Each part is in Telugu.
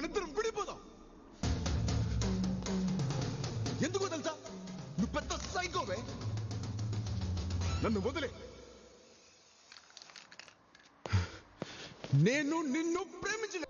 మనిద్దరం విడిపోదాం. ఎందుకో తెలుసా? నువ్వు పెద్ద సైకోవే. నన్ను వదిలే. నేను నిన్ను ప్రేమించలే.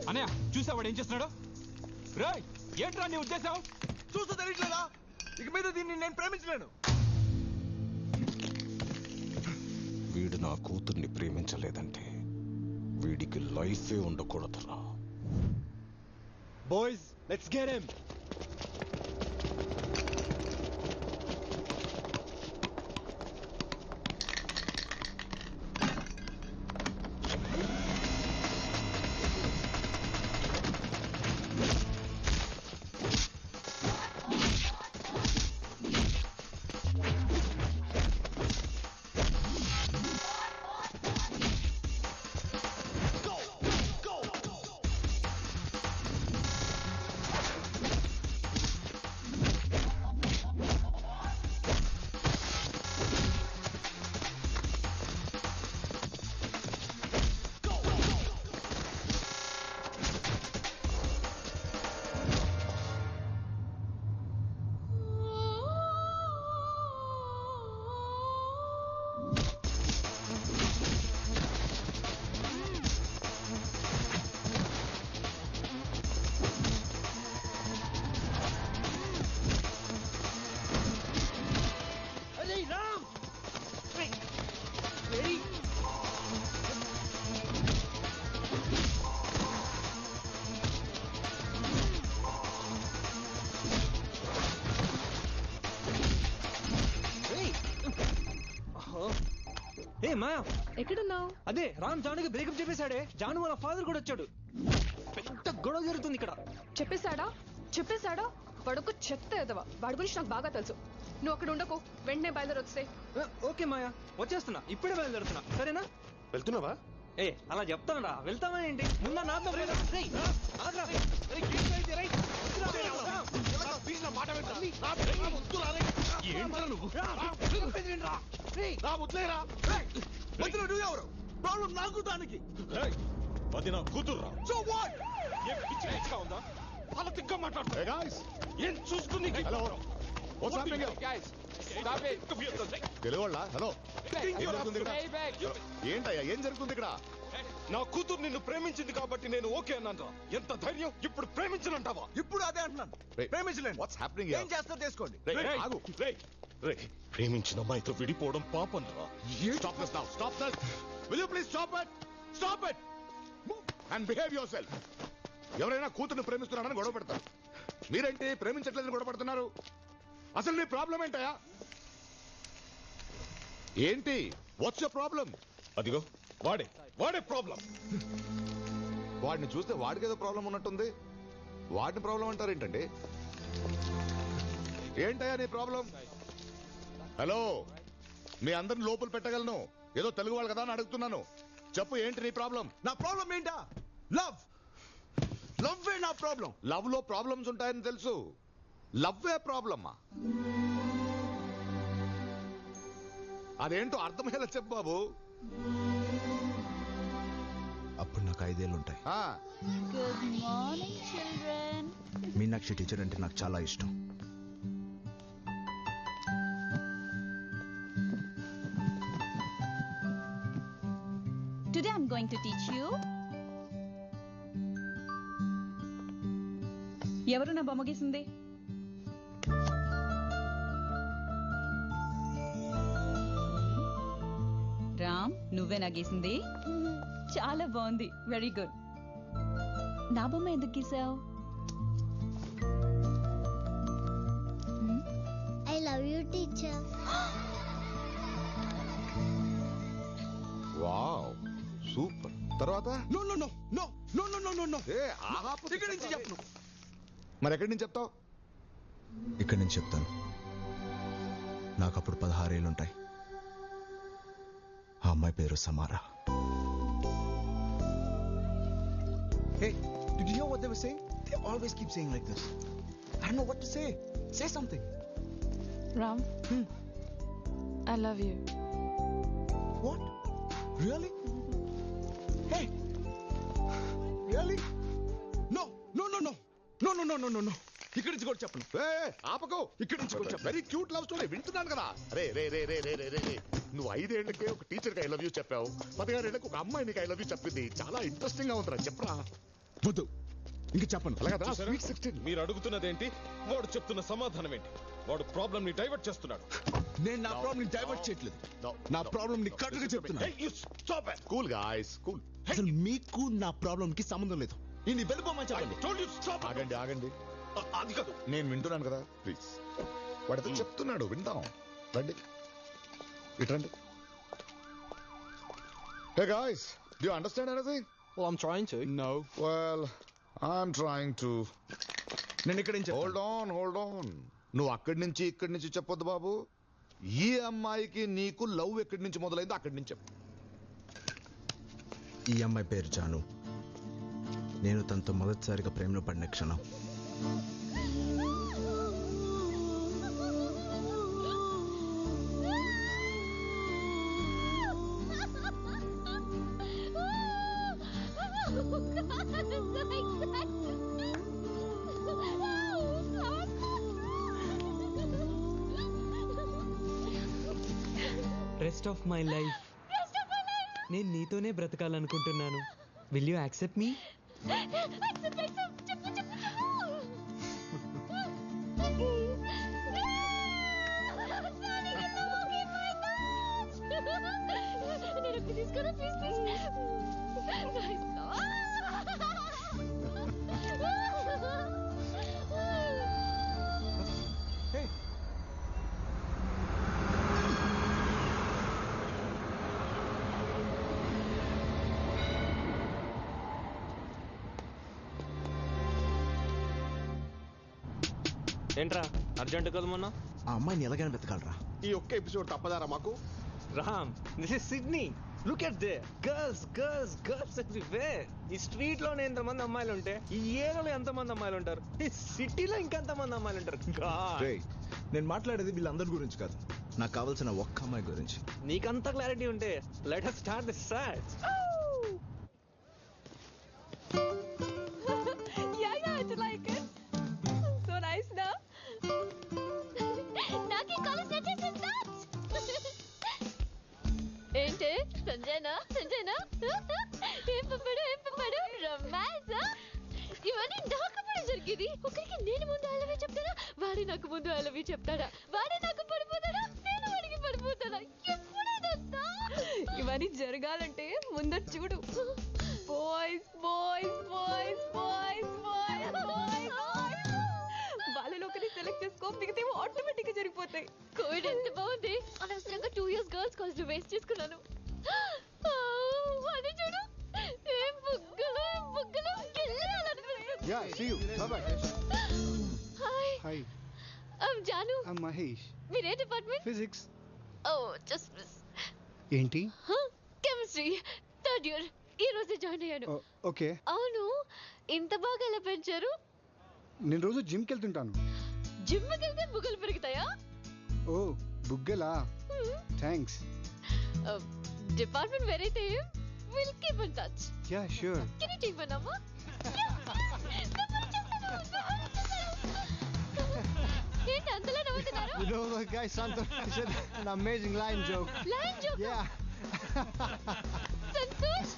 అన్నయ్య చూసావాడు ఏం చేస్తున్నాడు? రాయ్ ఏంట్రా నీ ఉద్దేశం? చూస్తూ తెలియట్లేదా? ఇక మీద దీన్ని నేను ప్రేమించలేను. వీడు నా కూతుర్ని ప్రేమించలేదంటే వీడికి లైఫే ఉండకూడదురా. Boys let's get him. ఏ మాయా ఎక్కడున్నావు? అదే రామ్ జానుకి బ్రేకప్ చెప్పేశాడే. జాను వాళ్ళ ఫాదర్ కూడా వచ్చాడు. పెద్ద గొడవ జరుగుతుంది ఇక్కడ. చెప్పేశాడా? వాడొక చెత్త ఎదవా. వాడి గురించి నాకు బాగా తెలుసు. నువ్వు అక్కడ ఉండకు, వెంటనే బయలుదేరి వస్తే. ఓకే మాయా వచ్చేస్తున్నా, ఇప్పుడే బయలుదేరుతున్నా. సరేనా? వెళ్తున్నావా? ఏ అలా చెప్తానరా, వెళ్తామా ఏంటి? ముందు నాతో ఎవరు ప్రాబ్లం? నాకు దానికి అది నా కూతుర్రా. So what? ఉందా? అలా తిక్క మాట్లాడుతున్నా ఏం చూసుకుని తెలుగుళ్ళ హలో, ఏంటయ్యా ఏం జరుగుతుంది ఇక్కడ? నా కూతురు నిన్ను ప్రేమించింది కాబట్టి నేను ఓకే అన్నాను. ఎంత ధైర్యం! ఇప్పుడు ప్రేమించనంటావా? ఇప్పుడు అదే అంటున్నాను, ప్రేమించలేను. What's happening? ఏం చేస్తారో చేసుకోండి. ప్రేమించిన అమ్మాయితో విడిపోవడం పాపం రా. Stop this now. Stop this. Will you please stop it? Stop it. Move and behave yourself. ఎవరైనా కూతుర్ని ప్రేమిస్తున్నారని గొడవ పెడతారు. మీరేంటి ప్రేమించట్లేదని గొడవ పడుతున్నారు? అసలు నీ ప్రాబ్లం ఏంటయా? ఏంటి? What's your problem? అదిగో వాడే ప్రాబ్లం. వాడిని చూస్తే వాడికి ఏదో ప్రాబ్లం ఉన్నట్టుంది. వాడిని ప్రాబ్లం అంటారు ఏంటండి? ఏంటయ్యా నీ ప్రాబ్లం? హలో, మీ అందరిని లోపల పెట్టగలను. ఏదో తెలుగు వాళ్ళు కదా అని అడుగుతున్నాను. చెప్పు, ఏంటి నీ ప్రాబ్లం? నా ప్రాబ్లం ఏంటా? లవ్ ఏ నా ప్రాబ్లం. లవ్ లో ప్రాబ్లమ్స్ ఉంటాయని తెలుసు. లవ్ ఏ ప్రాబ్లమ్మా? అదేంటో అర్థమయ్యేలా చెప్పు బాబు. అప్పుడు నాకు 5 ఏళ్ళు ఉంటాయి. Good morning children. Meenakshi teacher అంటే నాకు చాలా ఇష్టం. Today I'm going to teach you. ఎవరు నా బొమ్మ గీసింది? రామ్, నువ్వే నా గీసింది? చాలా బాగుంది, వెరీ గుడ్. నా బొమ్మ ఎందుకు గీసావు? I love you, teacher. Wow super. తర్వాత no no no no no no no no no ఏ ఆపు. ఇక్కడి నుంచి చెప్పను. మరి ఎక్కడి నుంచి చెప్తావు? ఇక్కడి నుంచి చెప్తాను. నాకు అప్పుడు 16 ఏళ్ళుంటాయి. ఆ అమ్మాయి పేరు సమారా. Hey, did you hear what they were saying? They always keep saying like this. I don't know what to say. Say something. Ram, I love you. What? Really? Hey. Really? No no no no no no no no no no ఇక్కడి నుంచి కూడా చెప్పను. ఏ ఆపకు. ఇక్కడి నుంచి కూడా చెప్పను. వెరీ క్యూట్ లవ్ స్టోరీ వింటున్నాను కదా. రే రే రే రే రే రే రే నువ్వు 5 ఏళ్లకే ఒక టీచర్కి ఐ లవ్ యూ చెప్పావు. 16 ఏళ్లకు ఒక అమ్మాయి నీకు ఐ లవ్ యూ చెప్పింది. చాలా ఇంట్రెస్టింగ్ గా ఉందిరా. చెప్పరా. వద్దు ఇంక చెప్పను. అలాగా చూసారా? మీరు అడుగుతున్నదేంటి, వాడు చెప్తున్న సమాధానం ఏంటి? వాడు ప్రాబ్లం ని డైవర్ట్ చేస్తున్నాడు. నేను నా ప్రాబ్లం ని డైవర్ట్ చేయట్లేదు. నా ప్రాబ్లం ని కట్టుగా చెప్తున్నా. Cool guys cool. అసలు మీకు నా ప్రాబ్లం కి సంబంధం లేదు. ఈ వెళ్ళిపోమని చెప్పండి. ఆగండి ఆగండి. అది కాదు. నేను వింటున్నాను కదా, ప్లీజ్. వాడితో చెప్తున్నాడు, విందాం. రండి ఇట్రండి. Hey guys, do you understand anything? Well, I'm trying to. No well I'm trying to. నేను ఇక్కడి నుంచి హోల్డ్ ఆన్. నువ్వు అక్కడి నుంచి ఇక్కడి నుంచి చెప్పొద్దు బాబు. ఈ అమ్మాయికి నీకు లవ్ ఎక్కడి నుంచి మొదలైందో అక్కడి నుంచి చెప్పు. ఈ అమ్మాయి పేరు జాను. నేను తనతో మొదటిసారిగా ప్రేమలో పడిన క్షణం. రెస్ట్ ఆఫ్ మై లైఫ్ నేను నీతోనే బ్రతకాలనుకుంటున్నాను. Will you accept me? ఏంట్రా అర్జెంట్ కదా మొన్న? ఆ అమ్మాయిని ఎలాగైనా వెతకాలరా. ఈ ఒక్క ఎపిసోడ్ తప్పదారా మాకు? Ram, this is Sydney. Look at they girls girls girls everywhere. ఈ స్ట్రీట్ లోనే ఎంతమంది అమ్మాయిలు ఉంటే ఈ ఏరియాలో ఎంతమంది అమ్మాయిలు ఉంటారు? ఈ సిటీలో ఇంకెంతమంది అమ్మాయిలు ఉంటారు? రేయ్, నేను మాట్లాడేది వీళ్ళందరి గురించి కాదు. నాకు కావాల్సిన ఒక్క అమ్మాయి గురించి. నీకంత క్లారిటీ ఉంటే let us start this search. Yeah, I like it. So nice, na? నాకు ఈ కాలేజ్ నచ్చేసింది. ఏంటి సంజయనా ఏం పంపాడు రొమాన్స్. ఇవన్నీ నాకప్పుడు జరిగేది. ఒకరికి నేను ముందు ఐ లవ్ యూ చెప్తాడా, వాడే నాకు ముందు ఐ లవ్ యూ చెప్తాడా, వాడే నాకు పడిపోతాడా, నేను వాడికి పడిపోతాడా, ఎప్పుడైనా ఇవన్నీ జరగాలంటే ముందర చూడు. Boys boys boys boys boys boys వాళ్ళలో ఒకరిని సెలెక్ట్ చేసుకో, మిగతా ఆటోమేటిక్ గా జరిగిపోతాయి. కోవిడ్ ఎంత బాగుంది. అనవసరంగా 2 years గర్ల్స్ కాలేజ్ వేస్ట్ చేసుకున్నాను. అది చూడు, ఏం బుగ్గలు Yeah, see you. Bye-bye. Hi, Hi, Janu. I'm Mahesh. మీరే department? Physics. Oh just miss. ఏంటి? Chemistry 3rd year. ఈ రోజే జాయిన్ అయ్యాను. ఓకే. అవును, ఇంత బాగా ఎలా పెంచారు? నేను రోజు జిమ్కి వెళ్తుంటాను. జిమ్కి వెళ్తే బుగ్గలు పెరుగుతాయా? ఓ బుగ్గలా. థ్యాంక్స్. డిపార్ట్మెంట్ వేరైతే will keep in touch. Yeah sure. Can you take my number? ఏంటి అంతలా నవ్వుతున్నారు? You know the guy Santo said an amazing line joke. Line joke. Yeah. Santosh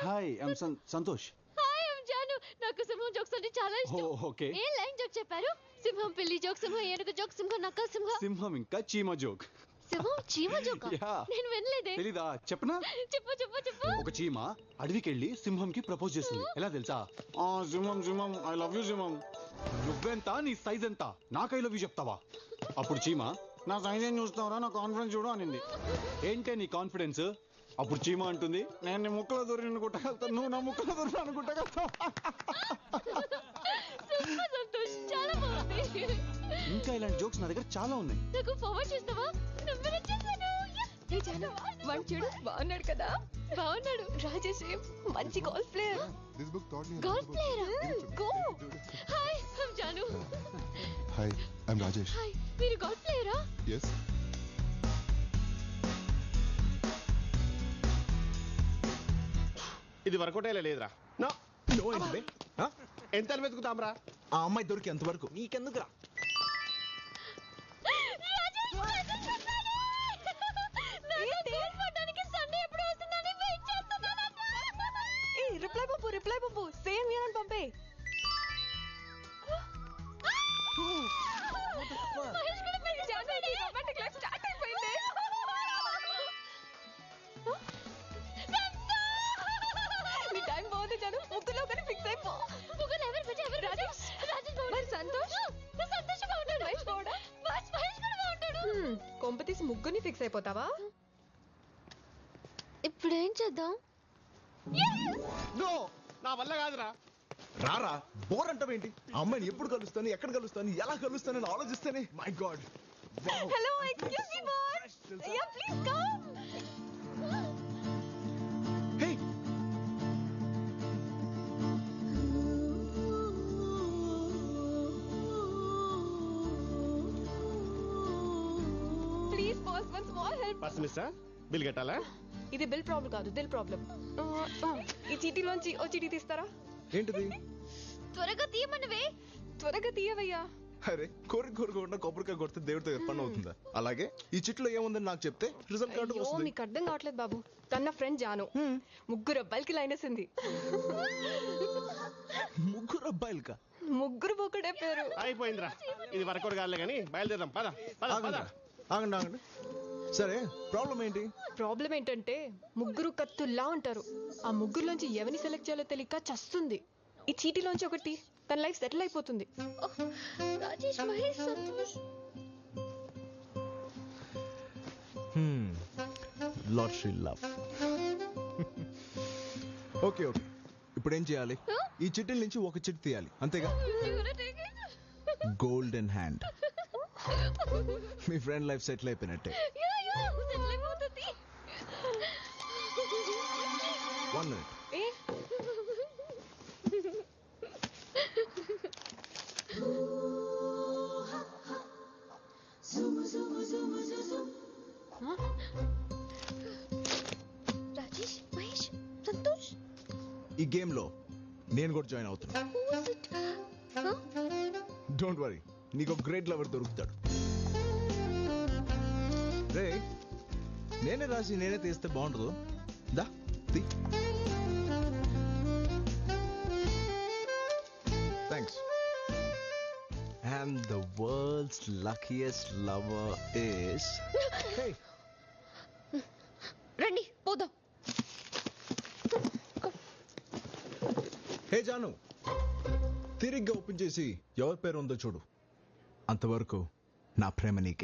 hi I'm Santosh. Hi I'm Janu. నాకు సింహం జోక్స్ అంటే చాలా ఇష్టం. ఓకే. ఏ లైన్ జోక్ చెప్పారు? సింహం పిల్లి జోక్, సింహం ఏనుగు జోక్, సింహం నక్క సింహం. సింహం ఇంకా చీమ జోక్. సింహం చీమ జోక్? Yeah. నేను వినలేదే. తెలీదా? చెప్పనా? చెప్పు చెప్పు చెప్పు. ఒక చీమ అడవికి వెళ్ళి సింహంకి ప్రపోజ్ చేస్తుంది. ఎలా తెలుసా? సింహం సింహం ఐ లవ్ యూ సింహం. నువ్వెంత, నీ సైజ్ ఎంత, నాకు ఐ లవ్ యూ చెప్తావా? అప్పుడు చీమ, నా సైజ్ ఏం చూస్తావరా, నా కాన్ఫిడెన్స్ చూడు అనింది. ఏంటే నీ కాన్ఫిడెన్స్? అప్పుడు చీమ అంటుంది, నేను నీ ముక్కలో దూరి అనుకుంటా, నువ్వు నా ముక్కలో దూరి అనుకుంటా. సూపర్ సంతోష్, చాలా బాగుంది. ఇంకా ఇలాంటి జోక్స్ నా దగ్గర చాలా ఉన్నాయి. నాకు ఫార్వర్డ్ చేస్తావా? నంబర్ ఇచ్చేసాను. ఏ జాను వాడు చూడు బాగున్నాడు కదా. బాగున్నాడు. రాజేష్ మంచి golf player. This book taught me golf ప్లేయరా? Go. Hi I'm Janu. Hi, I'm Rajesh. Hi, మీరు గోల్ఫ్ ప్లేయరా? Yes. ఇది వర్కౌట్ అయ్యే లేదురా. నో ఏంటి ఎంత వెతుకుతాంరా? ఆ అమ్మాయి దొరికి ఎంతవరకు నీకెందుకురా? రిప్లై పంపు సేమ్ యూన్ పంపే. రొమాంటిక్ లైఫ్ స్టార్ట్ అయిపోయింది. నీ టైం బాగుంది జాను. ముగ్గులో కానీ ఫిక్స్ అయిపో. ముగ్గురు ఎవరు బిడ్డ ఎవరు? రాజేష్ మరి సంతోష్ సంతోష్ బాగుంటాడు. మహేష్ బాగుండా? మహేష్ కూడా బాగుంటాడు. కొంపతీసి ముగ్గురిని ఫిక్స్ అయిపోతావా? ఇప్పుడు ఏం చేద్దాం? నో, నా వల్ల కాదురా. రారా బోర్ అంటావేంటి? ఆ అమ్మాయిని ఎప్పుడు కలుస్తాను, ఎక్కడ కలుస్తాను, ఎలా కలుస్తానని ఆలోచిస్తేనే my god. Hello excuse me boss. Yeah please come. Hey please boss one small help. Purse మిస్సా? బిల్ కట్టాలా? ఇది బిల్ ప్రాబ్లం కాదు, దిల్ ప్రాబ్లం. ఈ చీటీలోంచి ఓ చీటీ తీస్తారా? ఏంటిది? త్వరగా తీయమనవే. త్వరగా తీయవయ్యా. అరే కోరుకోకుండా కొబ్బరికాయ కొడితే దేవుడితో పని అవుతుందా? అలాగే ఈ చిట్లో ఏముందని నాకు చెప్తే రిజల్ట్ కార్డు అయ్యో వస్తుంది. మీకు అర్థం కావట్లేదు బాబు. తన ఫ్రెండ్ జాను ముగ్గురు అబ్బాయిలకి లైన్ వేసింది. ముగ్గురు అబ్బాయిలకా? ముగ్గురు ఒకటే పేరు. అయిపోయిందిరా. ఇది వర్కౌట్ కాలే కానీ బయలుదేరాం. పద పద పద. ఆగండి సరే ప్రాబ్లం ఏంటి? ప్రాబ్లం ఏంటంటే ముగ్గురు కత్తుల్లా ఉంటారు. ఆ ముగ్గురులోంచి ఎవరిని సెలెక్ట్ చేయాలో తెలియక చస్తుంది. ఈ చీటీలోంచి ఒకటి తన లైఫ్ సెటిల్ అయిపోతుంది. Rajesh, Mahesh, Santosh. Lottery love. Okay ఇప్పుడు ఏం చేయాలి? ఈ చిట్టిల నుంచి ఒక చిట్టి తీయాలి అంతేగా? Golden hand. మీ ఫ్రెండ్ లైఫ్ సెటిల్ అయిపోయినట్టే. సెటిల్ అయిపోతుంది. 1 minute. ఏ రాజేష్, మహేష్, సంతోష్. ఈ గేమ్ లో నేను కూడా జాయిన్ అవుతున్నా. డోంట్ వరీ, నీకు ఒక గ్రేట్ లవర్ దొరుకుతాడు. రే నేనే రాసి నేనే తీస్తే బాగుండదు. దా తీ. Thanks. And the world's luckiest lover is రండి పోదాం. హే జాను, తిరిగ్గా ఓపెన్ చేసి ఎవరి పేరు ఉందో చూడు. అంతవరకు నా ప్రేమ నీకే.